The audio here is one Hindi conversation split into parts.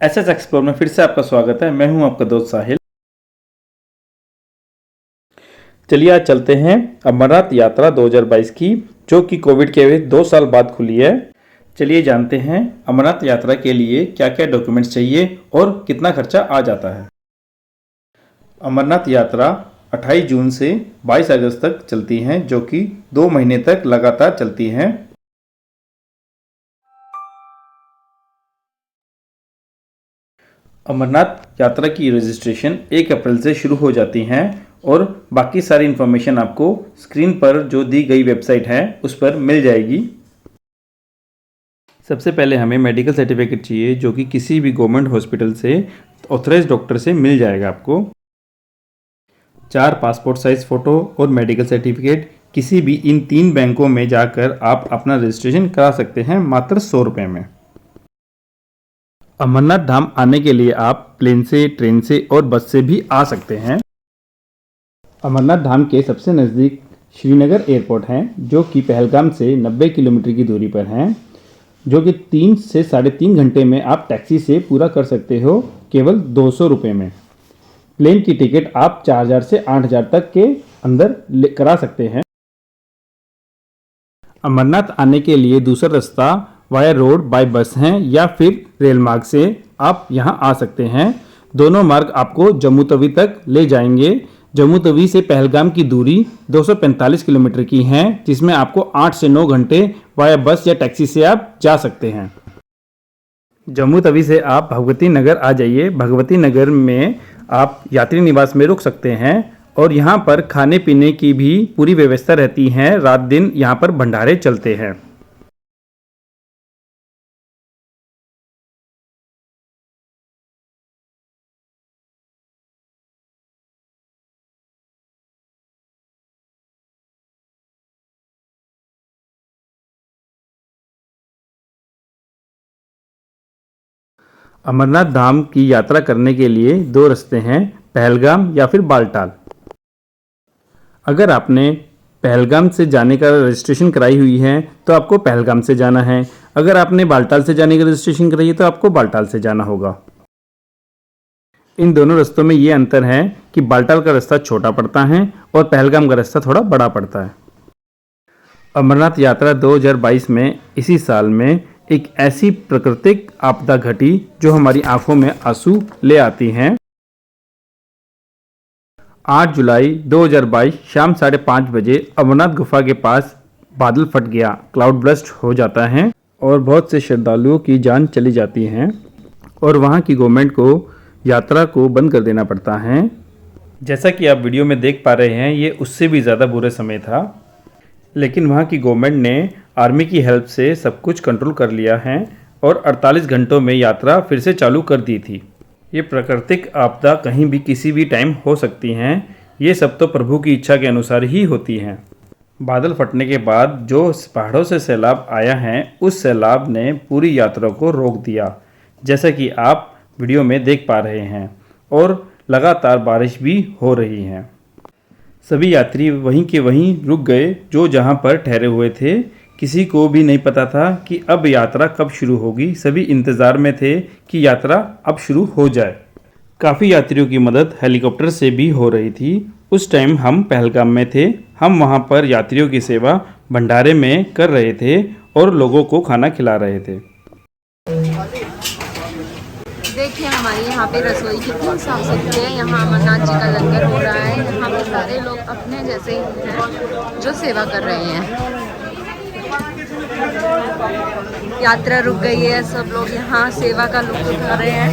एसएस एक्सप्लोर में फिर से आपका स्वागत है। मैं हूं आपका दोस्त साहिल। चलिए आज चलते हैं अमरनाथ यात्रा 2022 की, जो कि कोविड के 2 साल बाद खुली है। चलिए जानते हैं अमरनाथ यात्रा के लिए क्या क्या डॉक्यूमेंट्स चाहिए और कितना खर्चा आ जाता है। अमरनाथ यात्रा 28 जून से 22 अगस्त तक चलती हैं, जो कि 2 महीने तक लगातार चलती हैं। अमरनाथ यात्रा की रजिस्ट्रेशन 1 अप्रैल से शुरू हो जाती हैं और बाकी सारी इन्फॉर्मेशन आपको स्क्रीन पर जो दी गई वेबसाइट है उस पर मिल जाएगी। सबसे पहले हमें मेडिकल सर्टिफिकेट चाहिए, जो कि किसी भी गवर्नमेंट हॉस्पिटल से ऑथराइज्ड डॉक्टर से मिल जाएगा आपको। 4 पासपोर्ट साइज फ़ोटो और मेडिकल सर्टिफिकेट। किसी भी इन 3 बैंकों में जाकर आप अपना रजिस्ट्रेशन करा सकते हैं मात्र 100 रुपये में। अमरनाथ धाम आने के लिए आप प्लेन से, ट्रेन से और बस से भी आ सकते हैं। अमरनाथ धाम के सबसे नज़दीक श्रीनगर एयरपोर्ट है, जो कि पहलगाम से 90 किलोमीटर की दूरी पर है, जो कि 3 से 3.5 घंटे में आप टैक्सी से पूरा कर सकते हो केवल 200 रुपये में। प्लेन की टिकट आप 4000 से 8000 तक के अंदर करा सकते हैं। अमरनाथ आने के लिए दूसरा रास्ता वाया रोड बाय बस हैं या फिर रेल मार्ग से आप यहां आ सकते हैं। दोनों मार्ग आपको जम्मू तवी तक ले जाएंगे। जम्मू तवी से पहलगाम की दूरी 245 किलोमीटर की है, जिसमें आपको 8 से 9 घंटे वाया बस या टैक्सी से आप जा सकते हैं। जम्मू तवी से आप भगवती नगर आ जाइए। भगवती नगर में आप यात्री निवास में रुक सकते हैं और यहाँ पर खाने पीने की भी पूरी व्यवस्था रहती है। रात दिन यहाँ पर भंडारे चलते हैं। अमरनाथ धाम की यात्रा करने के लिए 2 रास्ते हैं, पहलगाम या फिर बालटाल। अगर आपने पहलगाम से जाने का रजिस्ट्रेशन कराई हुई है तो आपको पहलगाम से जाना है। अगर आपने बालटाल से जाने का रजिस्ट्रेशन कराई है तो आपको बालटाल से जाना होगा। इन दोनों रास्तों में ये अंतर है कि बालटाल का रास्ता छोटा पड़ता है और पहलगाम का रास्ता थोड़ा बड़ा पड़ता है। अमरनाथ यात्रा 2022 में इसी साल में एक ऐसी प्राकृतिक आपदा घटी जो हमारी आंखों में आंसू ले आती हैं। 8 जुलाई 2022 शाम 5:30 बजे अमरनाथ गुफा के पास बादल फट गया, क्लाउड ब्रस्ट हो जाता है और बहुत से श्रद्धालुओं की जान चली जाती है और वहां की गवर्नमेंट को यात्रा को बंद कर देना पड़ता है। जैसा कि आप वीडियो में देख पा रहे हैं, ये उससे भी ज़्यादा बुरा समय था, लेकिन वहाँ की गवर्नमेंट ने आर्मी की हेल्प से सब कुछ कंट्रोल कर लिया है और 48 घंटों में यात्रा फिर से चालू कर दी थी। ये प्राकृतिक आपदा कहीं भी किसी भी टाइम हो सकती हैं। ये सब तो प्रभु की इच्छा के अनुसार ही होती हैं। बादल फटने के बाद जो पहाड़ों से सैलाब आया है, उस सैलाब ने पूरी यात्रा को रोक दिया, जैसा कि आप वीडियो में देख पा रहे हैं, और लगातार बारिश भी हो रही है। सभी यात्री वहीं के वहीं रुक गए जो जहां पर ठहरे हुए थे। किसी को भी नहीं पता था कि अब यात्रा कब शुरू होगी। सभी इंतज़ार में थे कि यात्रा अब शुरू हो जाए। काफ़ी यात्रियों की मदद हेलीकॉप्टर से भी हो रही थी। उस टाइम हम पहलगाम में थे। हम वहां पर यात्रियों की सेवा भंडारे में कर रहे थे और लोगों को खाना खिला रहे थे। देखिए हमारी यहाँ पे रसोई कितनी साफ सुथरी है। यहाँ अमरनाथ जी का लंगर हो रहा है। यहाँ पे सारे लोग अपने जैसे ही हैं जो सेवा कर रहे हैं। यात्रा रुक गई है, सब लोग यहाँ सेवा का लुत्फ उठा रहे हैं।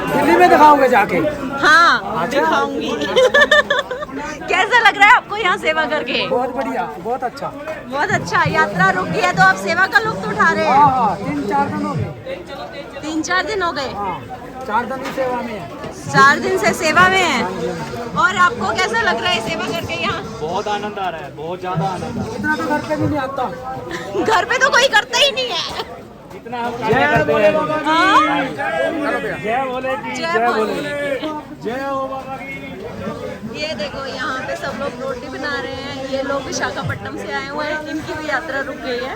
दिल्ली में दिखाओगे जाके? हाँ दिखाऊंगी। कैसा लग रहा है आपको यहाँ सेवा करके? बहुत बढ़िया, बहुत अच्छा। बहुत अच्छा। यात्रा रुक गई है तो आप सेवा का लुत्फ उठा रहे हैं? हाँ, 3-4 दिन हो गए। 3-4 दिन हो गए? हाँ, 4 दिन की सेवा में है। 4 दिन से सेवा में है। और आपको कैसा लग रहा है सेवा करके यहाँ? बहुत आनंद आ रहा है, बहुत ज्यादा आनंद आ रहा इतना तो घर पे भी नहीं आता। घर पे तो कोई करता ही नहीं है। है। जितना हम कार्य करते हैं। हाँ? जय भोले की, जय भोले। जय हो बाबा की। ये देखो यहाँ पे सब लोग रोटी बना रहे हैं। ये लोग विशाखापट्टनम से आए हुए हैं, इनकी भी यात्रा रुक गई है।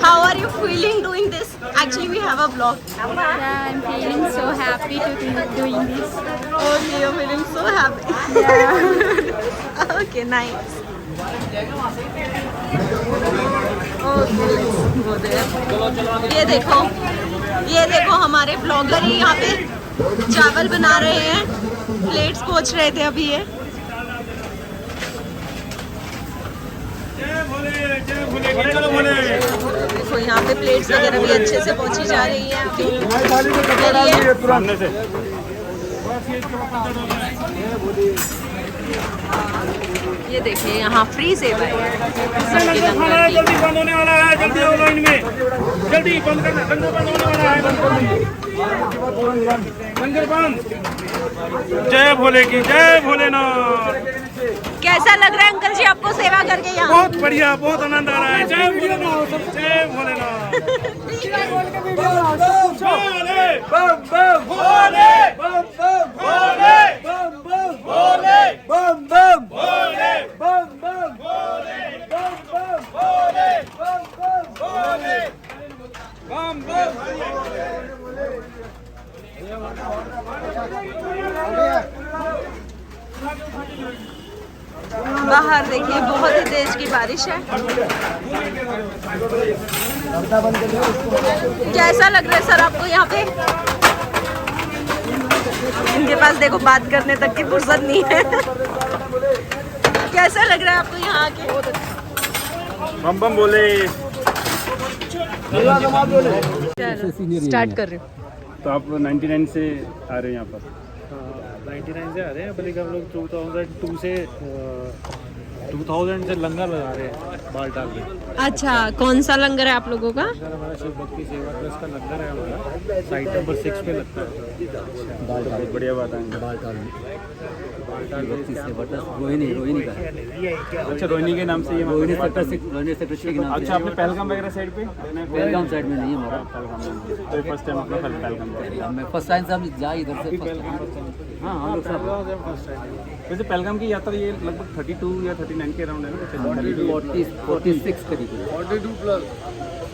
How are you feeling doing this? Actually, we have a vlog. Yeah, I'm feeling so happy to be doing this. Okay, you're feeling so happy. Yeah. Okay, nice. Okay, let's go there. ये देखो हमारे ब्लॉगर ही यहाँ पे चावल बना रहे हैं। प्लेट्स पोंछ रहे थे अभी ये। देखो यहाँ पे प्लेट्स वगैरह भी अच्छे से पहुँची जा रही है अभी। ये देखिए यहाँ फ्री सेवा है। जल्दी बंद होने वाला है, जल्दी आओ लाइन में, जल्दी बंद करना, लंगर बंद होने वाला है, बंद कर लंगर बंद। जय भोले की जय भोलेनाथ। कैसा लग रहा है अंकल जी आपको सेवा करके यहाँ? बहुत बढ़िया, बहुत आनंद आ रहा है। जय भोलेनाथ, जय भोलेनाथ। भोले बम बम, भोले बम बम, भोले बम बम, भोले बम बम, भोले बम बम, भोले बम बम, भोले बम बम, भोले बम बम। बाहर देखिए बहुत ही तेज की बारिश है। कैसा लग रहा है सर आपको यहाँ पे? इनके पास देखो बात करने तक की फुर्सत नहीं है। कैसा लग रहा है आपको यहाँ आके? बम बम बोले। स्टार्ट कर रही हूँ। तो आप 99 से आ रहे हैं यहाँ पर? 99 से आ रहे हैं, बल्कि हम लोग 2002 से 2000 से लंगर लगा रहे हैं बाल टाल के। अच्छा, कौन सा लंगर है आप लोगों का? सर हमारा शिव भक्ति सेवा ट्रस्ट का लंगर है हमारा, साइट नंबर 6 पे लगता है। बहुत बढ़िया बात है। रोहिणी का। अच्छा, रोहिणी के नाम से ये रोहिणी सेक्टर 6 के नाम से। अच्छा, आपने पहलगाम वगैरह साइड पे? पहलगाम साइड में नहीं है हमारा। तो फर्स्ट टाइम अपना पहलगाम पे। मैं फर्स्ट टाइम से हम जाए इधर से। हाँ हम लोग सब। वैसे पहलगाम की यात्रा ये लगभग 32 या 39 के अराउंड है ना? 46 करीब। 42 प्लस।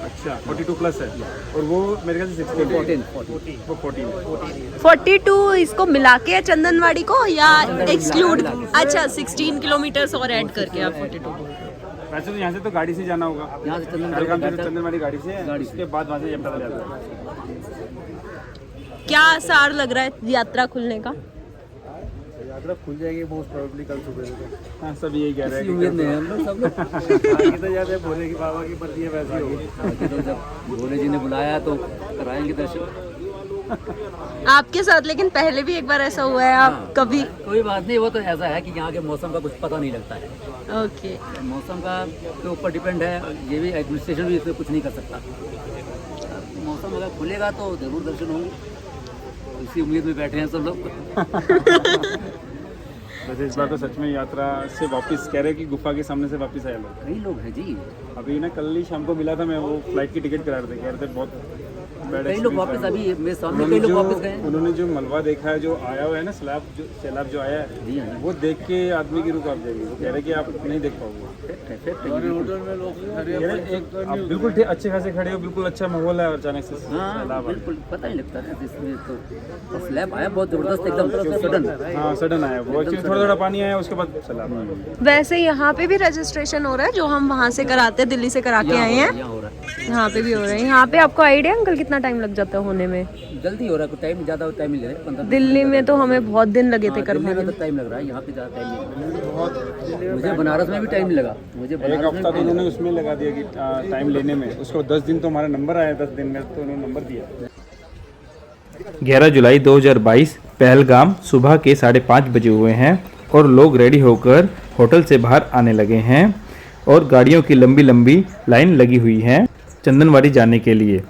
अच्छा, 42 प्लस है। और वो मेरे ख्याल से 16 वो 14। 42 इसको मिला के चंदनवाड़ी को या एक्सक्लूड? अच्छा, 16 किलोमीटर और ऐड करके आप 42। वैसे तो यहाँ से तो गाड़ी से जाना होगा। यहाँ से पहलगाम से चंदनवाड़ी गाड़ी से है, गाड़ी से। उसके बाद वहाँ से यात्रा जाता है। क्या आसार लग रहा है यात्रा खुलने का? यात्रा खुल जाएगी मोस्ट प्रोबेबली कल सुबह से। हाँ, सब यही कह रहे इसी हैं उम्मीद में हैं हम लोग सब लोग। आगे तो जाते हैं, भोले की बाबा की मर्जी है, वैसे ही होगी। आगे तो जब भोले जी ने बुलाया तो कराएंगे दर्शन। आपके साथ लेकिन पहले भी एक बार ऐसा हुआ है, आप कभी? कोई बात नहीं, वो तो ऐसा है कि यहाँ के मौसम का कुछ पता नहीं लगता है। ओके, मौसम का के ऊपर डिपेंड है, ये भी एडमिनिस्ट्रेशन भी इसमें कुछ नहीं कर सकता। मौसम अगर खुलेगा तो जरूर दर्शन होंगे, इसी उम्मीद में बैठे हैं सब लोग। वैसे इस बार तो सच में यात्रा से वापस कह रहे हैं कि गुफा के सामने से वापस आए लोग। कई लोग हैं जी, अभी ना कल ही शाम को मिला था मैं, वो फ्लाइट की टिकट करा रहे थे, कह रहे थे बहुत बैड कई लोग वापस, अभी मेरे सामने उन्होंने कई लोग जो वापस गए। उन्होंने जो मलबा देखा है, जो आया हुआ है ना, सैलाब जो आया जी है, हाँ। वो देख के आदमी की रूह कांप जाएगी। वो कह रहे कि आप नहीं देख पाओगे। होटल में लोग कह रहे एक आप बिल्कुल अच्छे खासे खड़े हो, बिल्कुल अच्छा माहौल है, और अचानक से हाँ सैलाब आ बिल्कुल पता नहीं लगता ना इसमें तो। और स्लैब आया बहुत जबरदस्त एकदम सडन। गया। हाँ, सडन आया वो, एक्चुअली थोड़ा थोड़ा पानी आया, उसके बाद सैलाब आ गया। वैसे यहाँ पे भी रजिस्ट्रेशन हो रहा है, जो हम वहाँ से कराते हैं, दिल्ली से करा के आए हैं, यहाँ हो रहा है, यहाँ पे भी हो रहा है। यहाँ पे आपको आइडिया अंकल कितना टाइम लग जाता है होने में? जल्दी हो रहा है, कुछ टाइम ज़्यादा टाइम मिल जाए 15। दिल्ली में तो हमें बहुत दिन लगे थे दिल्ली करवाने में में। तो टाइम लग रहा है, यहाँ पे ज़्यादा टाइम नहीं। मुझे बनारस में भी टाइम लगा, मुझे एक बनारस हफ्ता तो उन्होंने उसमें लगा दिया कि टाइम लेने में, उसको 10 दिन तो हमारा नंबर आया, 10 दिन में तो उन्होंने नंबर दिया। 11 जुलाई 2022 पहलगाम सुबह के 5:30 बजे हुए हैं और लोग रेडी होकर होटल से बाहर आने लगे हैं और गाड़ियों की लंबी लंबी लाइन लगी हुई है चंदनवाड़ी जाने के लिए,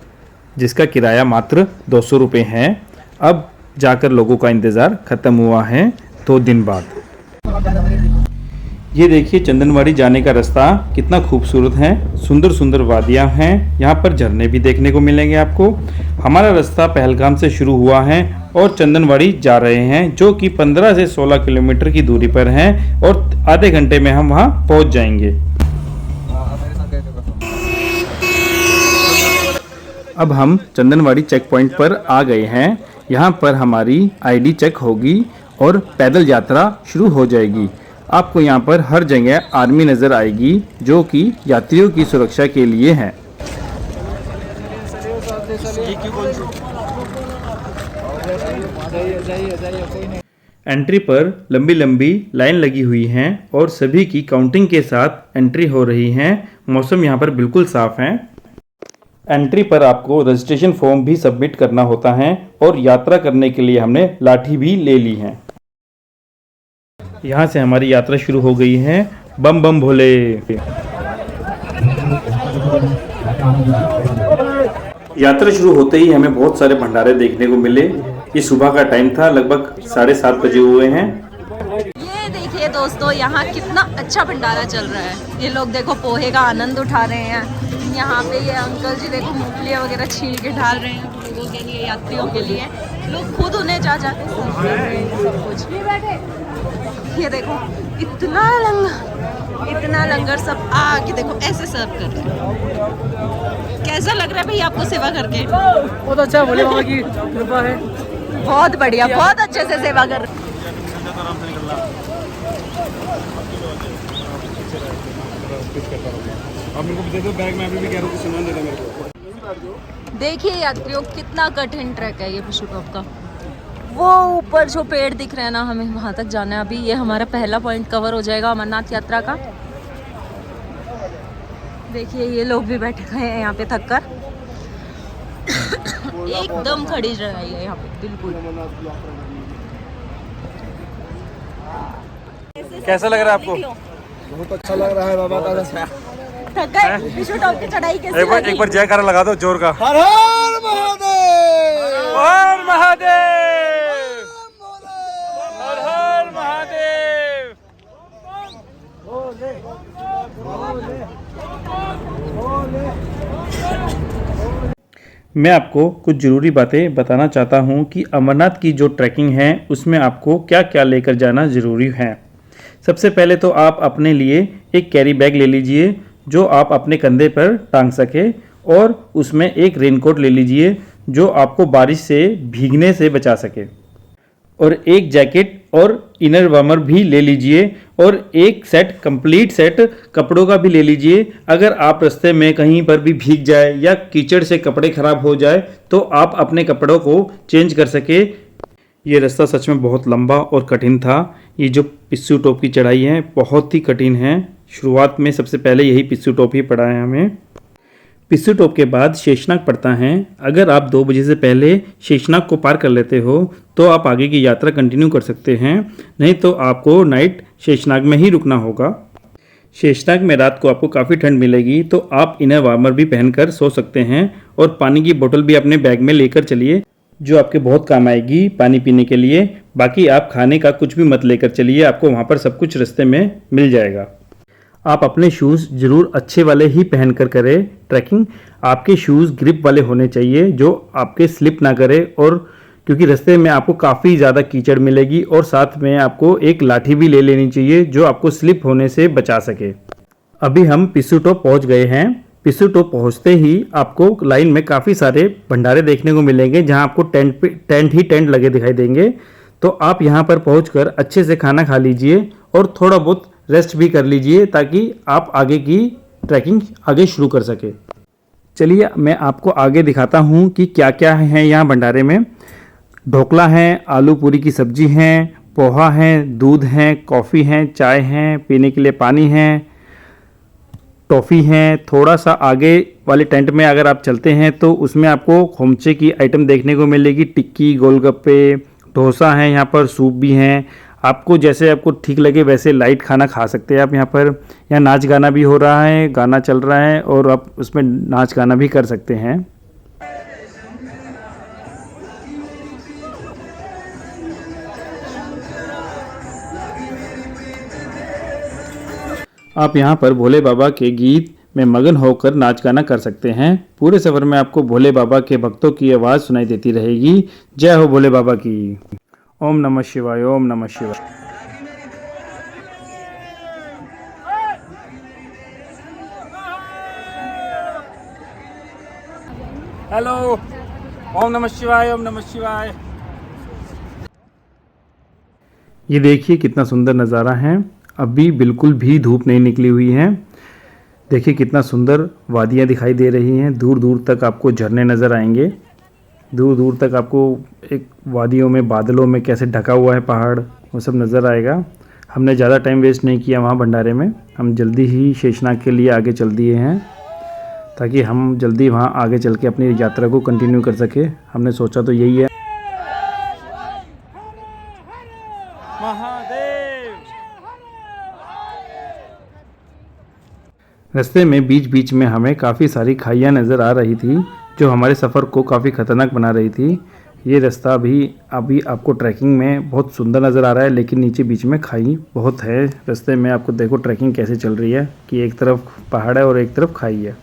जिसका किराया मात्र 200 रुपये है। अब जाकर लोगों का इंतज़ार ख़त्म हुआ है 2 दिन बाद। ये देखिए चंदनवाड़ी जाने का रास्ता कितना खूबसूरत है, सुंदर सुंदर वादियाँ हैं, यहाँ पर झरने भी देखने को मिलेंगे आपको। हमारा रास्ता पहलगाम से शुरू हुआ है और चंदनवाड़ी जा रहे हैं, जो कि 15 से 16 किलोमीटर की दूरी पर है और आधे घंटे में हम वहां पहुंच जाएंगे। अब हम चंदनवाड़ी चेक पॉइंट पर आ गए हैं। यहाँ पर हमारी आईडी चेक होगी और पैदल यात्रा शुरू हो जाएगी। आपको यहाँ पर हर जगह आर्मी नज़र आएगी, जो कि यात्रियों की सुरक्षा के लिए है। एंट्री पर लंबी लंबी लाइन लगी हुई है और सभी की काउंटिंग के साथ एंट्री हो रही है। मौसम यहाँ पर बिल्कुल साफ है। एंट्री पर आपको रजिस्ट्रेशन फॉर्म भी सबमिट करना होता है और यात्रा करने के लिए हमने लाठी भी ले ली है। यहाँ से हमारी यात्रा शुरू हो गई है। बम बम भोले। यात्रा शुरू होते ही हमें बहुत सारे भंडारे देखने को मिले। ये सुबह का टाइम था, लगभग 7:30 बजे हुए हैं। ये देखिए दोस्तों, यहाँ कितना अच्छा भंडारा चल रहा है। ये लोग देखो पोहे का आनंद उठा रहे हैं। यहाँ पे ये अंकल जी देखो मूंगफलियाँ वगैरह छील के डाल रहे हैं लोगों के लिए, यात्रियों के लिए। लोग खुद उन्हें जा जाके सर्व कर रहे हैं सब कुछ। ये देखो इतना लंगर सब आके देखो ऐसे सर्व कर रहे हैं। कैसा लग रहा है भाई आपको सेवा करके? बहुत अच्छा, भोले बाबा की कृपा है। बहुत बढ़िया, बहुत अच्छे से सेवा कर रहे। देखिए यात्रियों, कितना कठिन ट्रैक है ये पिशु टॉप का। वो ऊपर जो पेड़ दिख रहे हैं ना, हमें वहां तक जाना है। अभी ये हमारा पहला पॉइंट कवर हो जाएगा अमरनाथ यात्रा का। देखिए ये लोग भी बैठे हुए हैं यहाँ पे थक कर। एकदम खड़ी रही है यहाँ पे बिल्कुल। कैसा लग रहा है आपको? बहुत अच्छा लग रहा है बाबा का। थक गए पिशु टॉप की चढ़ाई कैसी लगी? एक बार जयकारा लगा दो जोर का। हर हर महादेव, हर महादेव, हर हर महादेव। मैं आपको कुछ ज़रूरी बातें बताना चाहता हूँ कि अमरनाथ की जो ट्रैकिंग है उसमें आपको क्या क्या लेकर जाना ज़रूरी है। सबसे पहले तो आप अपने लिए एक कैरी बैग ले लीजिए जो आप अपने कंधे पर टांग सके, और उसमें एक रेनकोट ले लीजिए जो आपको बारिश से भीगने से बचा सके, और एक जैकेट और इनर वार्मर भी ले लीजिए, और एक सेट कंप्लीट सेट कपड़ों का भी ले लीजिए। अगर आप रास्ते में कहीं पर भी भीग जाए या कीचड़ से कपड़े ख़राब हो जाए तो आप अपने कपड़ों को चेंज कर सके। ये रास्ता सच में बहुत लंबा और कठिन था। ये जो पिस्सू टॉप की चढ़ाई है बहुत ही कठिन है। शुरुआत में सबसे पहले यही पिस्सू टॉप ही पड़ा है हमें। पिस्सू टॉप के बाद शेषनाग पड़ता है। अगर आप 2 बजे से पहले शेषनाग को पार कर लेते हो तो आप आगे की यात्रा कंटिन्यू कर सकते हैं, नहीं तो आपको नाइट शेषनाग में ही रुकना होगा। शेषनाग में रात को आपको काफ़ी ठंड मिलेगी, तो आप इनर वार्मर भी पहनकर सो सकते हैं, और पानी की बोतल भी अपने बैग में लेकर चलिए जो आपके बहुत काम आएगी पानी पीने के लिए। बाकी आप खाने का कुछ भी मत लेकर चलिए, आपको वहाँ पर सब कुछ रास्ते में मिल जाएगा। आप अपने शूज़ ज़रूर अच्छे वाले ही पहन कर करें ट्रैकिंग। आपके शूज़ ग्रिप वाले होने चाहिए जो आपके स्लिप ना करे, और क्योंकि रास्ते में आपको काफ़ी ज़्यादा कीचड़ मिलेगी, और साथ में आपको एक लाठी भी ले लेनी चाहिए जो आपको स्लिप होने से बचा सके। अभी हम पिस्सू टॉप पहुँच गए हैं। पिस्सू टॉप पहुँचते ही आपको लाइन में काफ़ी सारे भंडारे देखने को मिलेंगे जहाँ आपको टेंट लगे दिखाई देंगे। तो आप यहाँ पर पहुँचकर अच्छे से खाना खा लीजिए और थोड़ा बहुत रेस्ट भी कर लीजिए ताकि आप आगे की ट्रैकिंग आगे शुरू कर सके। चलिए मैं आपको आगे दिखाता हूँ कि क्या क्या है यहाँ भंडारे में। ढोकला है, आलू पूरी की सब्जी है, पोहा है, दूध है, कॉफ़ी है, चाय है, पीने के लिए पानी है, टॉफ़ी है। थोड़ा सा आगे वाले टेंट में अगर आप चलते हैं तो उसमें आपको खोमचे की आइटम देखने को मिलेगी। टिक्की, गोलगप्पे, डोसा है, यहाँ पर सूप भी हैं। आपको जैसे आपको ठीक लगे वैसे लाइट खाना खा सकते हैं आप यहाँ पर। यहाँ नाच गाना भी हो रहा है, गाना चल रहा है और आप उसमें नाच गाना भी कर सकते हैं। आप यहाँ पर भोले बाबा के गीत में मगन होकर नाच गाना कर सकते हैं। पूरे सफ़र में आपको भोले बाबा के भक्तों की आवाज़ सुनाई देती रहेगी। जय हो भोले बाबा की। ओम नमः शिवाय, ओम नमः शिवाय। हेलो, ओम नमः शिवाय, ओम नमः शिवाय। ये देखिए कितना सुंदर नज़ारा है। अभी बिल्कुल भी धूप नहीं निकली हुई है। देखिए कितना सुंदर वादियाँ दिखाई दे रही हैं। दूर दूर तक आपको झरने नज़र आएंगे। दूर दूर तक आपको एक वादियों में, बादलों में कैसे ढका हुआ है पहाड़, वो सब नज़र आएगा। हमने ज़्यादा टाइम वेस्ट नहीं किया वहाँ भंडारे में। हम जल्दी ही शेषनाग के लिए आगे चल दिए हैं ताकि हम जल्दी वहाँ आगे चल के अपनी यात्रा को कंटिन्यू कर सके। हमने सोचा तो यही है। रास्ते में बीच बीच में हमें काफ़ी सारी खाइयाँ नज़र आ रही थी जो हमारे सफ़र को काफ़ी ख़तरनाक बना रही थी। ये रास्ता अभी आपको ट्रैकिंग में बहुत सुंदर नज़र आ रहा है, लेकिन नीचे बीच में खाई बहुत है रास्ते में। आपको देखो ट्रैकिंग कैसे चल रही है कि एक तरफ पहाड़ है और एक तरफ खाई है।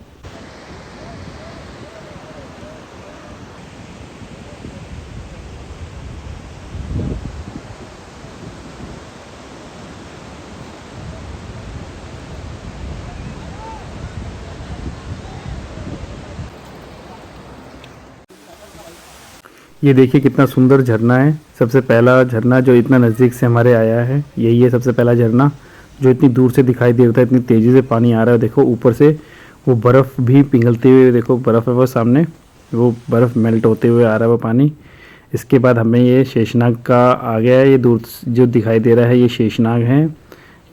ये देखिए कितना सुंदर झरना है। सबसे पहला झरना जो इतना नज़दीक से हमारे आया है यही है सबसे पहला झरना, जो इतनी दूर से दिखाई दे रहा है। इतनी तेज़ी से पानी आ रहा है। देखो ऊपर से वो बर्फ़ भी पिघलते हुए, देखो बर्फ़ है वो सामने, वो बर्फ़ मेल्ट होते हुए आ रहा है वो पानी। इसके बाद हमें ये शेषनाग का आ गया है। ये दूर जो दिखाई दे रहा है ये शेषनाग है।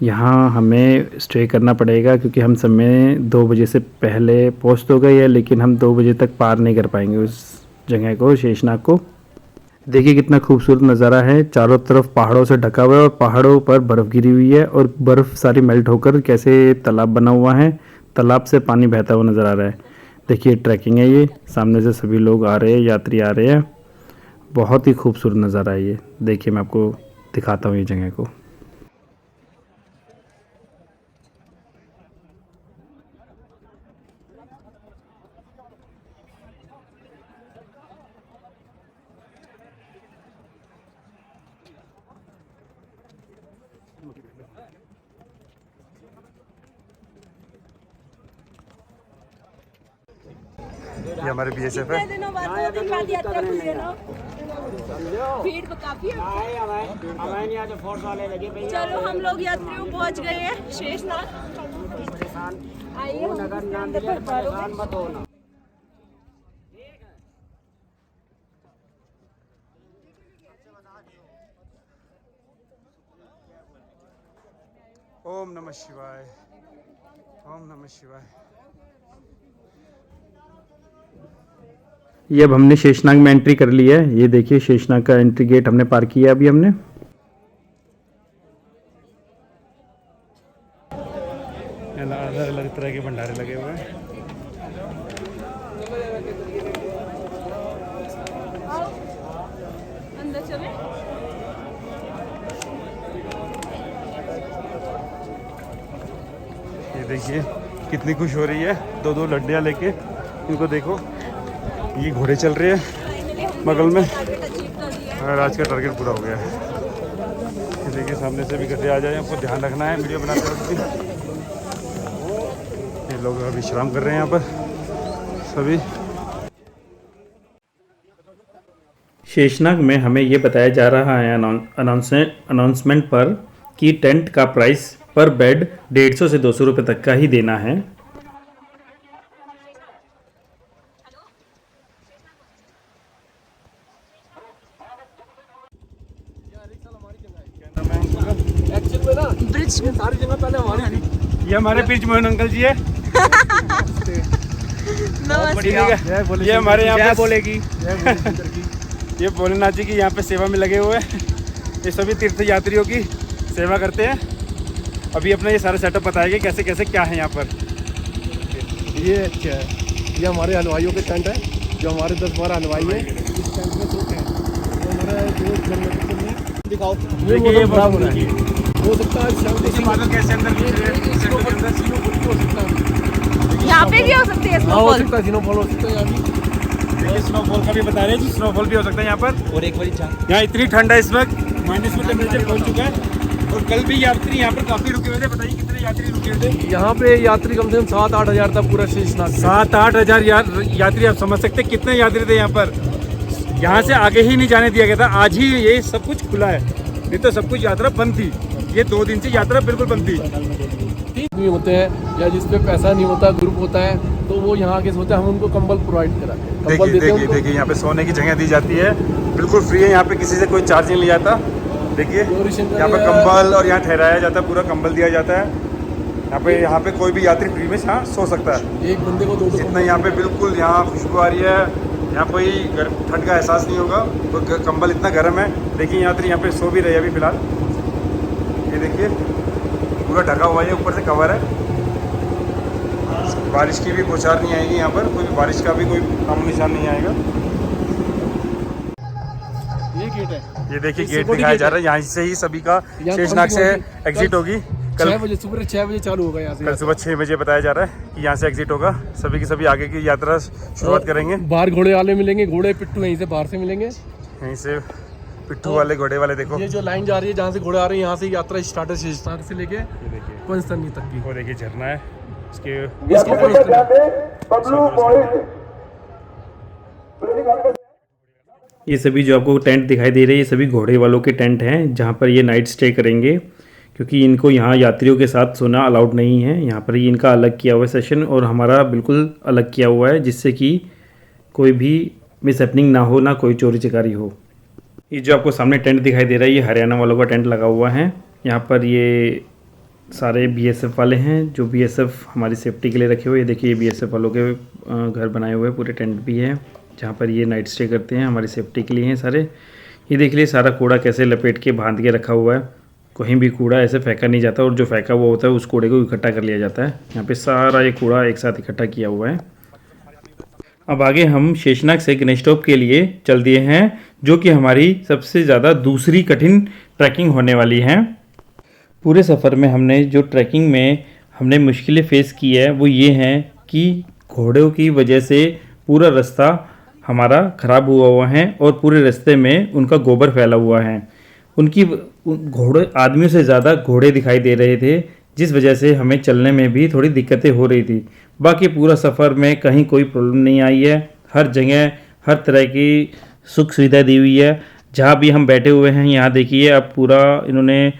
यहाँ हमें स्टे करना पड़ेगा क्योंकि हम समय 2 बजे से पहले पहुँच तो गए हैं, लेकिन हम 2 बजे तक पार नहीं कर पाएंगे उस जगह को, शेषनाग को। देखिए कितना खूबसूरत नज़ारा है। चारों तरफ पहाड़ों से ढका हुआ है और पहाड़ों पर बर्फ़ गिरी हुई है और बर्फ़ सारी मेल्ट होकर कैसे तालाब बना हुआ है, तालाब से पानी बहता हुआ नज़र आ रहा है। देखिए ट्रैकिंग है, ये सामने से सभी लोग आ रहे हैं, यात्री आ रहे हैं। बहुत ही खूबसूरत नज़ारा है ये। देखिए मैं आपको दिखाता हूँ ये जगह को। ये हमारे BSF है। दिनों बाद 2 दिन बाद यात्रा खुली है ना, भीड़ काफी है। चलो हम लोग यात्रियों पहुंच गए हैं शेषनाग। आइए ओम नमः शिवाय, ओम नमः शिवाय। ये अब हमने शेषनाग में एंट्री कर ली है। ये देखिए शेषनाग का एंट्री गेट हमने पार किया अभी हमने। अलग अलग तरह के भंडारे लगे हुए हैं। अंदर चले। ये देखिए कितनी खुश हो रही है, 2-2 लड्डियाँ लेके। इनको देखो, ये घोड़े चल रहे हैं बगल में और आज का टारगेट पूरा हो गया है। ये देखिए सामने से भी गड्ढे आ जाए, आपको ध्यान रखना है वीडियो बनाते वक्त भी। ये लोग अभी विश्राम कर रहे हैं यहाँ पर सभी। शेषनाग में हमें ये बताया जा रहा है अनाउंसमेंट पर कि टेंट का प्राइस पर बेड 150 से 200 रुपये तक का ही देना है। ब्रिज सारी जगह पहले हमारी थी। ये हमारे बीच मोहन अंकल जी है। नमस्ते। ये हमारे यहाँ पे बोलेगी ये भोलेनाथ जी की यहाँ पे सेवा में लगे हुए हैं। ये सभी तीर्थ यात्रियों की सेवा करते हैं। अभी अपना ये सारा सेटअप बताएंगे कैसे कैसे क्या है यहाँ पर। ये अच्छा है, ये हमारे हलवाइयों के टेंट है, जो हमारे 10-12 हलवाई है इस टेंट में सोते हैं। तो हमारा जो जन्नत के लिए दिखाओ, ये खराब हो रहा है। हो सकता है शाम के बादल कैसे अंदर हो सकता है। पे भी हो सकती है हाँ हो स्नोफॉल? सकता है, स्नोफॉल हो सकता है यहाँ भी। देखिए स्नोफॉल का भी बता रहे हैं जी, स्नोफॉल भी हो सकता है यहाँ पर। और एक बारी चांद यहाँ इतनी ठंड है इस वक्त, माइनस में टेम्परेचर पहुँच चुका है। और कल भी यात्री यहाँ पर काफ़ी रुके हुए थे। बताइए कितने यात्री रुके हुए थे? यहाँ पे यात्री कम से कम 7-8 हज़ार था पूरा शेषनाग से। 7-8 हज़ार यात्री, आप समझ सकते हैं कितने यात्री थे यहाँ पर। यहाँ से आगे ही नहीं जाने दिया गया था, आज ही ये सब कुछ खुला है, नहीं तो सब कुछ यात्रा बंद थी। ये 2 दिन से यात्रा बिल्कुल बंद थी। भी होते हैं या जिस पे पैसा नहीं होता, ग्रुप होता है, तो वो यहाँ आके सोते हैं, हम उनको कंबल प्रोवाइड कराते हैं। कंबल देते हैं उनको। देखिए यहाँ पे सोने की जगह दी जाती है, बिल्कुल फ्री है। यहाँ पे किसी से कोई चार्ज नहीं लिया जाता। देखिए यहाँ पे कंबल, और यहाँ ठहराया जाता है, पूरा कंबल दिया जाता है। यहाँ पे कोई भी यात्री फ्री में यहाँ सो सकता है। एक बंदे को 2 जितना यहाँ पे बिल्कुल यहाँ खुशबू आ रही है, यहाँ कोई ठंड का एहसास नहीं होगा। तो कंबल इतना गर्म है। देखिए यात्री यहाँ पे सो भी रहे हैं अभी फिलहाल। ये देखिए पूरा ढका हुआ है, ऊपर से कवर है। बारिश की भी बौछार नहीं आएगी यहाँ पर, कोई बारिश का भी कोई नामो निशान नहीं आएगा। ये गेट है। ये देखिए ये गेट सिक्योरिटी दिखाया गेट जा है। रहा है, यहाँ से ही सभी का यहाँ शेषनाग से कौन-सी एग्जिट होगी। कल 6 बजे, सुबह 6 बजे चालू होगा यहाँ से। कल सुबह 6 बजे बताया जा रहा है कि यहाँ से एग्जिट होगा। सभी की सभी आगे की यात्रा शुरुआत करेंगे। बाहर घोड़े वाले मिलेंगे, घोड़े पिट्ठू यहीं से बाहर से मिलेंगे। यहीं से पिट्ठू वाले, घोड़े वाले, देखो ये जो लाइन जा रही है जहाँ से घोड़े आ रहे हैं, यहाँ से यात्रा स्टार्ट है शेषनाग से लेके ये देखिए, पंचतरणी तक की। वो देखिए झरना है इसके। इसके ये सभी जो आपको टेंट दिखाई दे रहे हैं, ये सभी घोड़े वालों के टेंट हैं, जहाँ पर ये नाइट स्टे करेंगे, क्योंकि इनको यहाँ यात्रियों के साथ सोना अलाउड नहीं है। यहाँ पर ये इनका अलग किया हुआ है सेशन, और हमारा बिल्कुल अलग किया हुआ है, जिससे कि कोई भी मिसहैपनिंग ना हो, ना कोई चोरी चकारी हो। ये जो आपको सामने टेंट दिखाई दे रहा है, ये हरियाणा वालों का टेंट लगा हुआ है। यहाँ पर ये सारे बीएसएफ वाले हैं, जो बीएसएफ हमारी सेफ्टी के लिए रखे हुए। ये देखिए बीएसएफ वालों के घर बनाए हुए पूरे टेंट भी है, जहाँ पर ये नाइट स्टे करते हैं, हमारी सेफ्टी के लिए हैं सारे। ये देख लिए सारा कूड़ा कैसे लपेट के बांध के रखा हुआ है, कहीं भी कूड़ा ऐसे फेंका नहीं जाता, और जो फेंका हुआ होता है उस कूड़े को इकट्ठा कर लिया जाता है। यहाँ पे सारा ये कूड़ा एक साथ इकट्ठा किया हुआ है। अब आगे हम शेषनाग से गणेशटॉप के लिए चल दिए हैं, जो कि हमारी सबसे ज़्यादा दूसरी कठिन ट्रैकिंग होने वाली है। पूरे सफ़र में हमने जो ट्रैकिंग में हमने मुश्किलें फेस की है, वो ये हैं कि घोड़ों की वजह से पूरा रास्ता हमारा ख़राब हुआ है, और पूरे रास्ते में उनका गोबर फैला हुआ है। उनकी घोड़े आदमियों से ज़्यादा घोड़े दिखाई दे रहे थे, जिस वजह से हमें चलने में भी थोड़ी दिक्कतें हो रही थी। बाकी पूरा सफ़र में कहीं कोई प्रॉब्लम नहीं आई है। हर जगह हर तरह की सुख सुविधा दी हुई है। जहाँ भी हम बैठे हुए हैं, यहाँ देखिए अब पूरा इन्होंने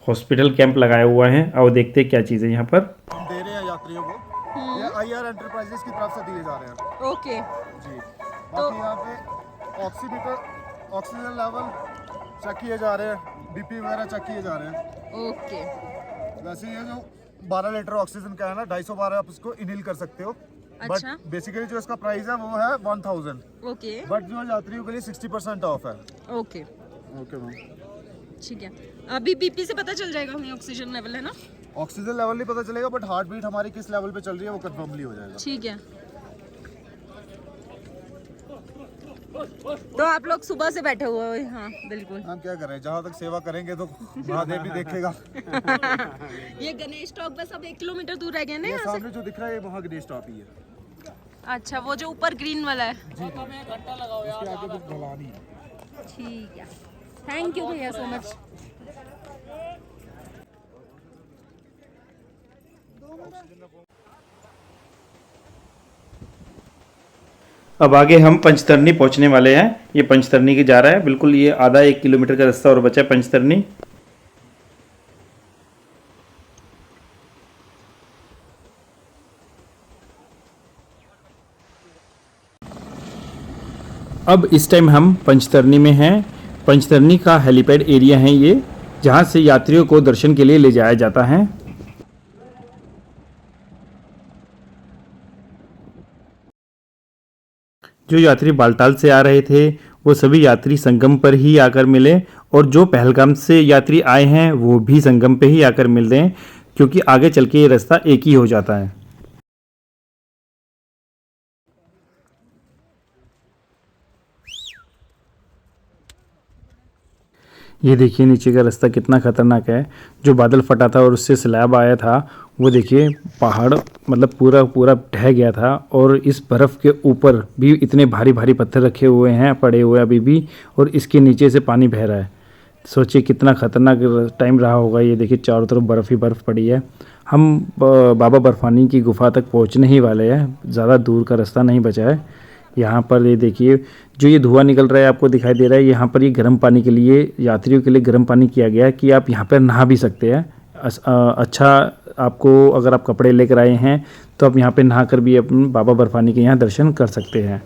हॉस्पिटल कैंप लगाया हुआ है। अब देखते हैं क्या चीज़ है यहाँ पर। हम दे रहे हैं यात्रियों को, ये आईआर एंटरप्राइजेस की तरफ से दिए जा रहे हैं ओके। जी। बाकी यहाँ पे ऑक्सीजन लेवल चेक किए जा रहे हैं, बीपी वगैरह चेक किए जा रहे हैं। ओके। वैसे ये जो 12 लीटर ऑक्सीजन का है ना, 250 बार आप इसको इनहेल कर सकते हो। अच्छा। बट बेसिकली जो इसका प्राइस है वो है 1000। ओके। बट जो यात्रियों के लिए 60% ऑफ है। Okay okay ma'am. ठीक है। अभी बीपी से पता चल जाएगा हमें ऑक्सीजन लेवल, है ना? ऑक्सीजन लेवल नहीं पता चलेगा, बट हार्ट बीट हमारी किस लेवल पे चल रही है वो कंफर्मली हो जाएगा। ठीक है। तो आप लोग सुबह से बैठे हुए हो? हाँ बिल्कुल। हम क्या करें, जहाँ तक सेवा करेंगे तो महादेव भी देखेगा। ये गणेश टॉप बस अब 1 किलोमीटर दूर रह गया ना ये यहाँ से? सामने जो दिख रहा है ये वहाँ गणेश टॉप ही है। अच्छा, वो जो ऊपर ग्रीन वाला है। इसके आगे कुछ ढलान ही है। ठीक है, थैंक यू भैया सो मच। अब आगे हम पंचतरणी पहुंचने वाले हैं। ये पंचतरणी की जा रहा है, बिल्कुल ये आधा 1 किलोमीटर का रास्ता और बचा है पंचतरणी। अब इस टाइम हम पंचतरणी में हैं। पंचतरणी का हेलीपैड एरिया है ये, जहाँ से यात्रियों को दर्शन के लिए ले जाया जाता है। जो यात्री बालटाल से आ रहे थे वो सभी यात्री संगम पर ही आकर मिले, और जो पहलगाम से यात्री आए हैं वो भी संगम पे ही आकर मिल रहे हैं, क्योंकि आगे चल के ये रास्ता एक ही हो जाता है। ये देखिए नीचे का रास्ता कितना खतरनाक है। जो बादल फटा था और उससे स्लैब आया था वो देखिए पहाड़ मतलब पूरा पूरा ढह गया था और इस बर्फ़ के ऊपर भी इतने भारी भारी पत्थर रखे हुए हैं, पड़े हुए अभी भी, और इसके नीचे से पानी बह रहा है। सोचिए कितना ख़तरनाक टाइम रहा होगा। ये देखिए चारों तरफ बर्फ़ ही बर्फ़ पड़ी है। हम बाबा बर्फानी की गुफ़ा तक पहुंचने ही वाले हैं, ज़्यादा दूर का रास्ता नहीं बचा है। यहाँ पर ये देखिए जो ये धुआं निकल रहा है आपको दिखाई दे रहा है, यहाँ पर ये गर्म पानी के लिए, यात्रियों के लिए गर्म पानी किया गया है कि आप यहाँ पर नहा भी सकते हैं। अच्छा, आपको अगर आप कपड़े लेकर आए हैं तो आप यहाँ पे नहा कर भी अपने बाबा बर्फानी के यहाँ दर्शन कर सकते हैं।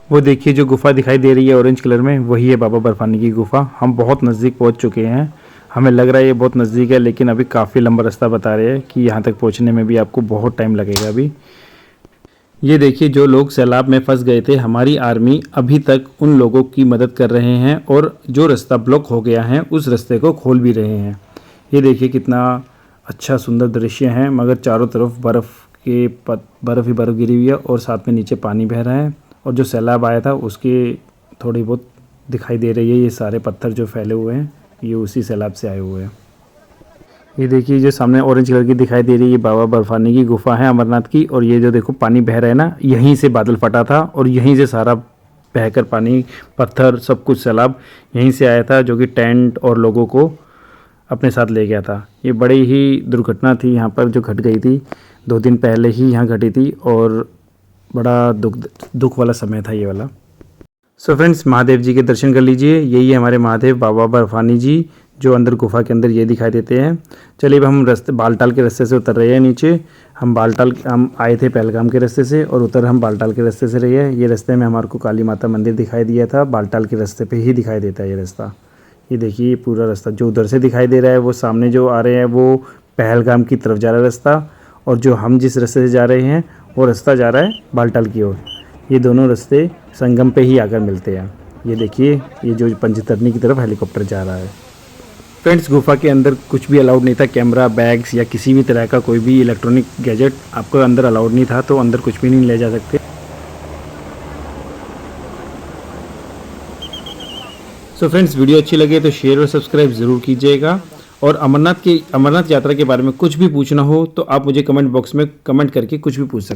वो देखिए जो गुफ़ा दिखाई दे रही है ऑरेंज कलर में, वही है बाबा बर्फानी की गुफ़ा। हम बहुत नज़दीक पहुंच चुके हैं। हमें लग रहा है ये बहुत नज़दीक है, लेकिन अभी काफ़ी लंबा रास्ता बता रहे हैं कि यहाँ तक पहुंचने में भी आपको बहुत टाइम लगेगा अभी। ये देखिए जो लोग सैलाब में फंस गए थे, हमारी आर्मी अभी तक उन लोगों की मदद कर रहे हैं और जो रास्ता ब्लॉक हो गया है उस रास्ते को खोल भी रहे हैं। ये देखिए कितना अच्छा सुंदर दृश्य है, मगर चारों तरफ बर्फ़ ही बर्फ़ गिरी हुई है और साथ में नीचे पानी बह रहा है, और जो सैलाब आया था उसके थोड़ी बहुत दिखाई दे रही है। ये सारे पत्थर जो फैले हुए हैं ये उसी सैलाब से आए हुए हैं। ये देखिए जो सामने ऑरेंज कलर की दिखाई दे रही है, ये बाबा बर्फानी की गुफ़ा है अमरनाथ की, और ये जो देखो पानी बह रहा है ना, यहीं से बादल फटा था और यहीं से सारा बहकर पानी, पत्थर, सब कुछ सैलाब यहीं से आया था, जो कि टेंट और लोगों को अपने साथ ले गया था। ये बड़ी ही दुर्घटना थी यहाँ पर जो घट गई थी, 2 दिन पहले ही यहाँ घटी थी, और बड़ा दुख वाला समय था ये वाला। सो फ्रेंड्स, महादेव जी के दर्शन कर लीजिए। यही है हमारे महादेव बाबा बर्फानी जी, जो अंदर गुफा के अंदर ये दिखाई देते हैं। चलिए अब हम बालटाल के रास्ते से उतर रहे हैं नीचे। हम आए थे पहलगाम के रास्ते से और हम बालटाल के रास्ते से रहे हैं। ये रास्ते में हमारे को काली माता मंदिर दिखाई दिया था, बालटाल के रास्ते पे ही दिखाई देता है ये रास्ता। ये देखिए पूरा रास्ता जो उधर से दिखाई दे रहा है, वो सामने जो आ रहे हैं वो पहलगाम की तरफ जा रहा है रास्ता, और जो हम जिस रास्ते से जा रहे हैं वो रास्ता जा रहा है बालटाल की ओर। ये दोनों रास्ते संगम पे ही आकर मिलते हैं। ये देखिए ये जो पंचतरनी की तरफ हेलीकॉप्टर जा रहा है। फ्रेंड्स, गुफा के अंदर कुछ भी अलाउड नहीं था, कैमरा, बैग्स या किसी भी तरह का कोई भी इलेक्ट्रॉनिक गैजेट आपको अंदर अलाउड नहीं था, तो अंदर कुछ भी नहीं ले जा सकते। सो फ्रेंड्स, वीडियो अच्छी लगे तो शेयर और सब्सक्राइब ज़रूर कीजिएगा, और अमरनाथ यात्रा के बारे में कुछ भी पूछना हो तो आप मुझे कमेंट बॉक्स में कमेंट करके कुछ भी पूछ सकते हैं।